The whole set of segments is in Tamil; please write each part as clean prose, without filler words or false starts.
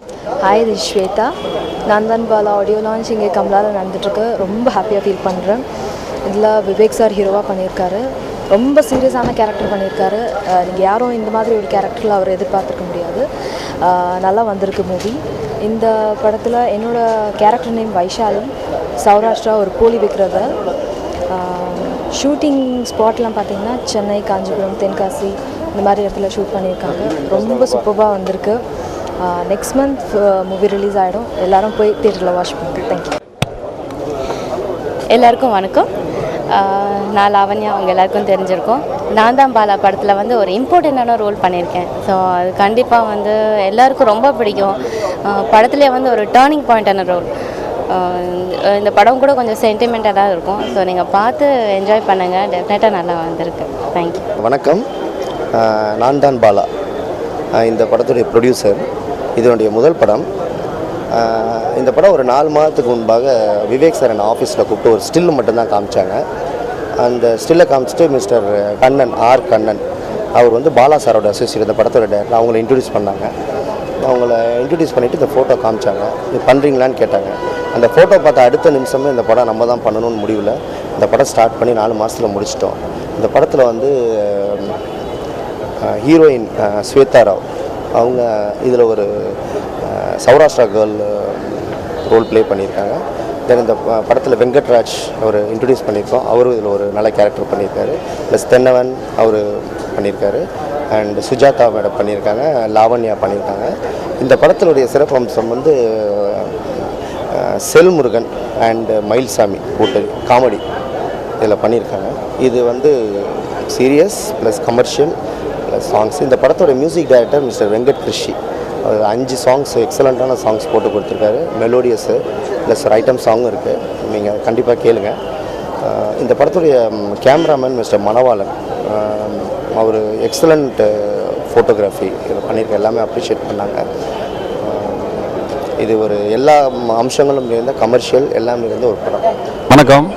Hi, this is Shweta. Nandan Bala audio launch இங்கே கமலாவில் நடந்துட்டுருக்கு. ரொம்ப ஹாப்பியாக ஃபீல் பண்ணுறேன். இதில் விவேக் சார் ஹீரோவாக பண்ணியிருக்காரு. ரொம்ப சீரியஸான கேரக்டர் பண்ணியிருக்காரு. நீங்கள் யாரும் இந்த மாதிரி ஒரு கேரக்டரில் அவர் எதிர்பார்த்துருக்க முடியாது. நல்லா வந்திருக்கு மூவி. இந்த படத்தில் என்னோடய கேரக்டர் நேம் வைஷாலி. சௌராஷ்டிரா ஒரு போலி விற்கிறத. ஷூட்டிங் ஸ்பாட்லாம் பார்த்திங்கன்னா சென்னை, காஞ்சிபுரம், தென்காசி இந்த மாதிரி இடத்துல ஷூட் பண்ணியிருக்காங்க. ரொம்ப சூப்பராக வந்திருக்கு. நெக்ஸ்ட் மந்த் மூவி ரிலீஸ் ஆகிடும். எல்லோரும் போய் தியேட்டரில் வாட்ச் பண்ணுங்க. தேங்க்யூ. எல்லாருக்கும் வணக்கம். நான் லாவண்யா, அவங்க எல்லாருக்கும் தெரிஞ்சிருக்கோம். நான்தான் பாலா படத்தில் வந்து ஒரு இம்பார்ட்டண்ட்டான ரோல் பண்ணியிருக்கேன். ஸோ அது கண்டிப்பாக வந்து எல்லாருக்கும் ரொம்ப பிடிக்கும். படத்துலேயே வந்து ஒரு டேர்னிங் பாயிண்டான ரோல். இந்த படம் கூட கொஞ்சம் சென்டிமெண்ட்டாக தான் இருக்கும். ஸோ நீங்கள் பார்த்து என்ஜாய் பண்ணுங்கள். டெஃபினட்டாக நல்லா வந்திருக்கு. தேங்க்யூ. வணக்கம். நான் தான் பாலா, இந்த படத்துடைய ப்ரொடியூசர். இதனுடைய முதல் படம். இந்த படம் ஒரு 4 மாதத்துக்கு முன்பாக விவேக் சார் என்ன ஆஃபீஸில் கூப்பிட்டு ஒரு ஸ்டில்லு மட்டும்தான் காமிச்சாங்க. அந்த ஸ்டில்லை காமிச்சிட்டு மிஸ்டர் கண்ணன், ஆர் கண்ணன், அவர் வந்து பாலா சாரோட அசோசியேட், இந்த படத்தோட டேரக்டர், அவங்கள இன்ட்ரடியூஸ் பண்ணாங்க. அவங்கள இன்ட்ரடியூஸ் பண்ணிவிட்டு இந்த ஃபோட்டோ காமிச்சாங்க. இது பண்ணுறீங்களான்னு கேட்டாங்க. அந்த ஃபோட்டோ பார்த்த அடுத்த நிமிஷமே இந்த படம் நம்ம தான் பண்ணணும்னு முடிவில் இந்த படம் ஸ்டார்ட் பண்ணி 4 மாதத்தில் முடிச்சிட்டோம். இந்த படத்தில் வந்து ஹீரோயின் ஸ்வேதா ராவ், அவங்க இதில் ஒரு சௌராஷ்டிரா கேர்ள் ரோல் ப்ளே பண்ணியிருக்காங்க. தென் இந்த படத்தில் வெங்கட்ராஜ் அவர் இன்ட்ரடியூஸ் பண்ணியிருக்கோம். அவரும் இதில் ஒரு நல்ல கேரக்டர் பண்ணியிருக்காரு. ப்ளஸ் தென்னவன் அவர் பண்ணியிருக்காரு. அண்ட் சுஜாதா மேடம் பண்ணியிருக்காங்க. லாவண்யா பண்ணியிருக்காங்க. இந்த படத்தினுடைய சிறப்பு அம்சம் வந்து செல்முருகன் அண்டு மயில்சாமி கூட்டணி காமெடி இதில் பண்ணியிருக்காங்க. இது வந்து serious plus commercial plus songs. இந்த படத்தோட music director mister Venkat Krishi. 5 songs எக்ஸலண்ட்டான சாங்ஸ் போட்டு கொடுத்துருக்காரு. மெலோடியஸு ப்ளஸ் ஒரு ஐட்டம் சாங்கும் இருக்குது. நீங்கள் கண்டிப்பாக கேளுங்க. இந்த படத்துடைய கேமராமேன் மிஸ்டர் மணவாளன், அவர் எக்ஸலண்ட் ஃபோட்டோகிராஃபி இதில் பண்ணியிருக்க, எல்லாமே அப்ரிஷியேட் பண்ணாங்க. இது ஒரு எல்லா அம்சங்களும் இருந்த கமர்ஷியல் எல்லாமே இருந்த ஒரு படம். வணக்கம்.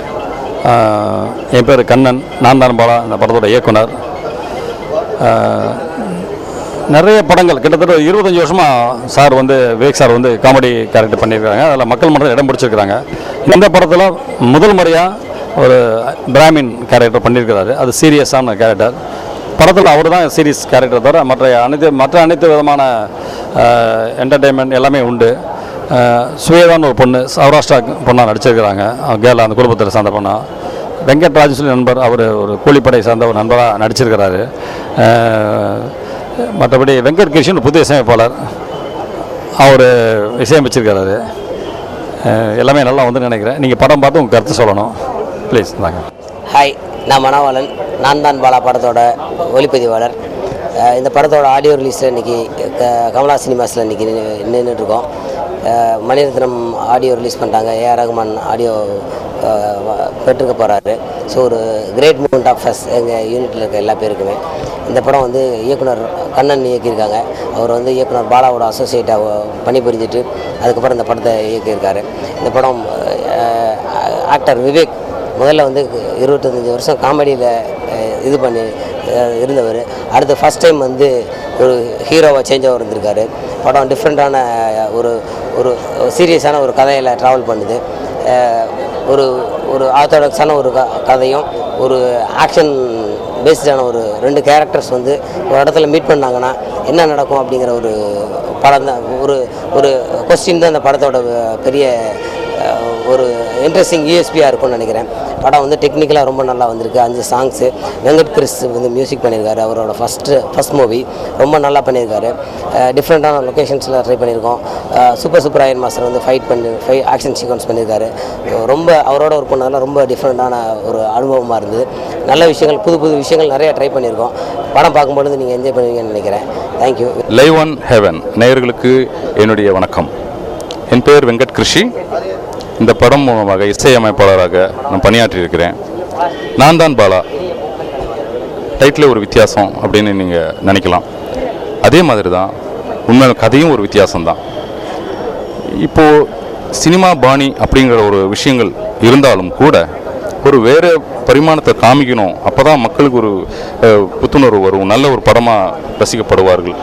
என் பேர் கண்ணன். நான் தான் பாலா, இந்த படத்தோட இயக்குனர். நிறைய படங்கள் கிட்டத்தட்ட 25 வருஷமாக சார் வந்து விவேக் சார் வந்து காமெடி கேரக்டர் பண்ணியிருக்காங்க. அதில் மக்கள் மனதில் இடம் பிடிச்சிருக்கிறாங்க. இந்த படத்தில் முதல் முறையாக ஒரு பிராமின் கேரக்டர் பண்ணியிருக்கிறாரு. அது சீரியஸான கேரக்டர். படத்தில் அவர் தான் சீரியஸ் கேரக்டர் தவிர மற்ற அனைத்து விதமான என்டர்டெயின்மெண்ட் எல்லாமே உண்டு. சுவேதான்னு ஒரு பொண்ணு, சௌராஷ்டிரா பொண்ணாக நடிச்சிருக்கிறாங்க. கேரளா அந்த குடும்பத்தில் சார்ந்த பொண்ணா. வெங்கட்ராஜ் சொல்லி நண்பர், அவர் ஒரு கூலிப்படை சார்ந்த ஒரு நண்பராக நடிச்சிருக்கிறாரு. மற்றபடி வெங்கட் கிருஷ்ணன் புதிய இசையமைப்பாளர், அவர் இசையமைச்சிருக்கிறாரு. எல்லாமே நல்லா வந்து நினைக்கிறேன். நீங்கள் படம் பார்த்து உங்கள் கருத்து சொல்லணும் ப்ளீஸ். தாங்க. ஹாய், நான் மணவாளன். நான் தான் பாலா படத்தோட ஒளிப்பதிவாளர். இந்த படத்தோட ஆடியோ ரிலீஸில் இன்றைக்கி கமலா சினிமாஸில் இன்றைக்கி நின்றுட்டுருக்கோம். மணிரத்னம் ஆடியோ ரிலீஸ் பண்ணிட்டாங்க. ஏஆர் ரகுமான் ஆடியோ பெற்றுக்க போகிறாரு. ஸோ ஒரு கிரேட் மூமெண்ட் ஆஃப் ஃபஸ் எங்கள் யூனிட்டில் இருக்க எல்லா பேருக்குமே. இந்த படம் வந்து இயக்குனர் கண்ணன் இயக்கியிருக்காங்க. அவர் வந்து இயக்குனர் பாலாவோட அசோசியேட்டாக பணிபுரிஞ்சிட்டு அதுக்கப்புறம் இந்த படத்தை இயக்கியிருக்காரு. இந்த படம் ஆக்டர் விவேக் முதல்ல வந்து 25 வருஷம் காமெடியில் இது பண்ணி இருந்தவர். அடுத்து ஃபஸ்ட் டைம் வந்து ஒரு ஹீரோவாக சேஞ்ச் ஓவர் இருந்திருக்காரு. படம் டிஃப்ரெண்ட்டான ஒரு ஒரு சீரியஸான ஒரு கதையில் ட்ராவல் பண்ணுது. ஒரு ஒரு ஆர்த்தடாக்ஸான ஒரு கதையும் ஒரு ஆக்ஷன் பேஸ்டான ஒரு 2 கேரக்டர்ஸ் வந்து ஒரு இடத்துல மீட் பண்ணாங்கன்னா என்ன நடக்கும் அப்படிங்கிற ஒரு படம் தான். ஒரு கொஸ்டின் தான் இந்த படத்தோட பெரிய ஒரு இன்ட்ரெஸ்டிங் யூஎஸ்பியாக இருக்கும்னு நினைக்கிறேன். படம் வந்து டெக்னிக்கலாக ரொம்ப நல்லா வந்திருக்கு. 5 சாங்ஸு. வெங்கட் கிறிஸ் வந்து மியூசிக் பண்ணியிருக்காரு. அவரோட ஃபஸ்ட் மூவி ரொம்ப நல்லா பண்ணியிருக்காரு. டிஃப்ரெண்ட்டான லொக்கேஷன்ஸில் ட்ரை பண்ணியிருக்கோம். சூப்பர் அயன் மாஸ்டர் வந்து ஃபைட் ஆக்ஷன் சீக்வன்ஸ் பண்ணியிருக்காரு. ரொம்ப அவரோட ஒர்க் பண்ணதெல்லாம் ரொம்ப டிஃப்ரெண்ட்டான ஒரு அனுபவமாக இருந்தது. நல்ல விஷயங்கள், புது விஷயங்கள் நிறையா ட்ரை பண்ணியிருக்கோம். படம் பார்க்கும்பொழுது நீங்கள் என்ஜாய் பண்ணுவீங்கன்னு நினைக்கிறேன். தேங்க்யூ. லைவ் ஒன் ஹெவன் நேயர்களுக்கு என்னுடைய வணக்கம். என் பேர் வெங்கட் கிருஷி. இந்த படம் மூலமாக இசையமைப்பாளராக நான் பணியாற்றியிருக்கிறேன். நான் தான் பாலா டைட்டில் ஒரு வித்தியாசம் அப்படின்னு நீங்கள் நினைக்கலாம். அதே மாதிரி தான் உண்மையான கதையும் ஒரு வித்தியாசம்தான். இப்போது சினிமா பாணி அப்படிங்கிற ஒரு விஷயங்கள் இருந்தாலும் கூட ஒரு வேறு பரிமாணத்தை காமிக்கணும். அப்போ தான் மக்களுக்கு ஒரு புத்துணர்வு வரும், நல்ல ஒரு படமாக ரசிக்கப்படுவார்கள்.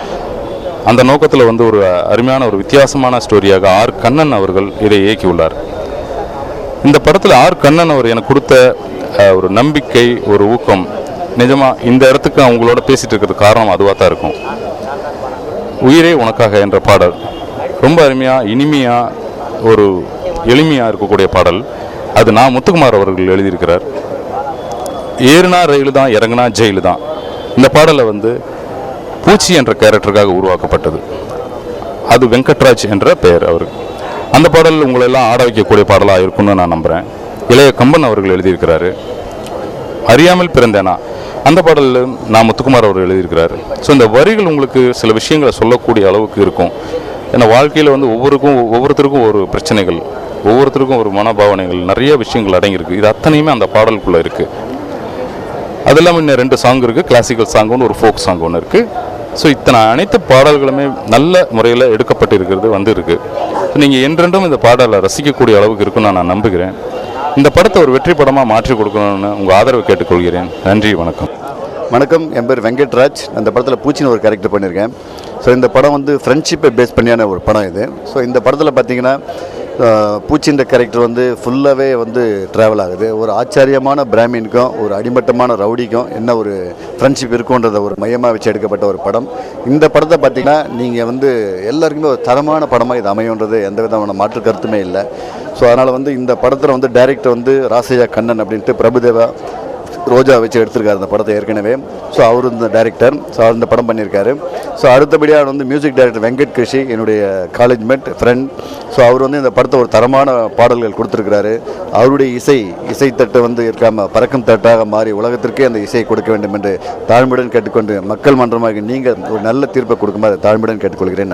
அந்த நோக்கத்தில் வந்து ஒரு அருமையான ஒரு வித்தியாசமான ஸ்டோரியாக ஆர் கண்ணன் அவர்கள் இதை இயக்கியுள்ளார். இந்த படத்தில் ஆர் கண்ணன் அவர் எனக்கு கொடுத்த ஒரு நம்பிக்கை, ஒரு ஊக்கம், நிஜமாக இந்த இடத்துக்கு அவங்களோட பேசிகிட்டு இருக்கிறது காரணம் அதுவாக தான் இருக்கும். உயிரே உனக்காக என்ற பாடல் ரொம்ப அருமையாக, இனிமையாக, ஒரு எளிமையாக இருக்கக்கூடிய பாடல். அது நான் முத்துக்குமார் அவர்கள் எழுதியிருக்கிறார். ஏறுனா ரயில் தான், இறங்குனா ஜெயிலு தான். இந்த பாடலை வந்து பூச்சி என்ற கேரக்டருக்காக உருவாக்கப்பட்டது. அது வெங்கட்ராஜ் என்ற பெயர் அவர். அந்த பாடல் உங்களெல்லாம் ஆட வைக்கக்கூடிய பாடலாக இருக்கும்னு நான் நம்புகிறேன். இளைய கம்பன் அவர்கள் எழுதியிருக்கிறாரு. அறியாமல் பிறந்தேனா அந்த பாடலில் நான் முத்துக்குமார் அவர் எழுதியிருக்கிறாரு. ஸோ இந்த வரிகள் உங்களுக்கு சில விஷயங்களை சொல்லக்கூடிய அளவுக்கு இருக்கும். ஏன்னா வாழ்க்கையில் வந்து ஒவ்வொருத்தருக்கும் ஒரு பிரச்சனைகள், ஒவ்வொருத்தருக்கும் ஒரு மனபாவனைகள், நிறைய விஷயங்கள் அடங்கியிருக்கு. இது அத்தனையுமே அந்த பாடலுக்குள்ளே இருக்குது. அது இல்லாமல் இன்னும் 2 சாங் இருக்குது. கிளாசிக்கல் சாங் ஒன்று, ஒரு ஃபோக் சாங் ஒன்று இருக்குது. ஸோ இத்தனை அனைத்து பாடல்களுமே நல்ல முறையில் எடுக்கப்பட்டு இருக்கிறது இருக்குது. ஸோ நீங்கள் என்றென்றும் இந்த பாடலை ரசிக்கக்கூடிய அளவுக்கு இருக்குன்னு நான் நம்புகிறேன். இந்த படத்தை ஒரு வெற்றி படமாக மாற்றி கொடுக்கணும்னு உங்கள் ஆதரவு கேட்டுக்கொள்கிறேன். நன்றி, வணக்கம். வணக்கம், என் பேர் வெங்கட்ராஜ். அந்த படத்தில் பூச்சின்னு ஒரு கேரக்டர் பண்ணியிருக்கேன். ஸோ இந்த படம் வந்து ஃப்ரெண்ட்ஷிப்பை பேஸ் பண்ணியான ஒரு படம் இது. ஸோ இந்த படத்தில் பார்த்தீங்கன்னா பூச்சின்ற கேரக்டர் வந்து ஃபுல்லாகவே வந்து ட்ராவல் ஆகுது. ஒரு ஆச்சரியமான பிராமினுக்கும் ஒரு அடிமட்டமான ரவுடிக்கும் என்ன ஒரு ஃப்ரெண்ட்ஷிப் இருக்குன்றத ஒரு மையமாக வச்சு எடுக்கப்பட்ட ஒரு படம். இந்த படத்தை பார்த்தீங்கன்னா நீங்கள் வந்து எல்லாருக்குமே ஒரு தரமான படமாக இது அமையுன்றது எந்த விதமான மாற்று கருத்துமே இல்லை. ஸோ அதனால் வந்து இந்த படத்தில் வந்து டைரக்டர் வந்து ராசையா கண்ணன் அப்படின்ட்டு பிரபுதேவா ரோஜா வச்சு எடுத்திருக்காரு இந்த படத்தை ஏற்கனவே. ஸோ அவர் இந்த டைரக்டர். ஸோ அவர் இந்த படம் பண்ணியிருக்காரு. ஸோ அடுத்தபடியாக வந்து மியூசிக் டைரக்டர் வெங்கட் கிருஷி, என்னுடைய காலேஜ் மேட் ஃப்ரெண்ட். ஸோ அவர் வந்து இந்த படத்தை ஒரு தரமான பாடல்கள் கொடுத்துருக்கிறாரு. அவருடைய இசைத்தட்டு வந்து இருக்காமல் பறக்கும் தட்டாக மாறி உலகத்திற்கே அந்த இசையை கொடுக்க வேண்டும் என்று தாழ்மையுடன் கேட்டுக்கொண்டு மக்கள் மன்றமாக நீங்கள் ஒரு நல்ல தீர்ப்பை கொடுக்குமாறு தாழ்மையுடன் கேட்டுக்கொள்கிறேன்.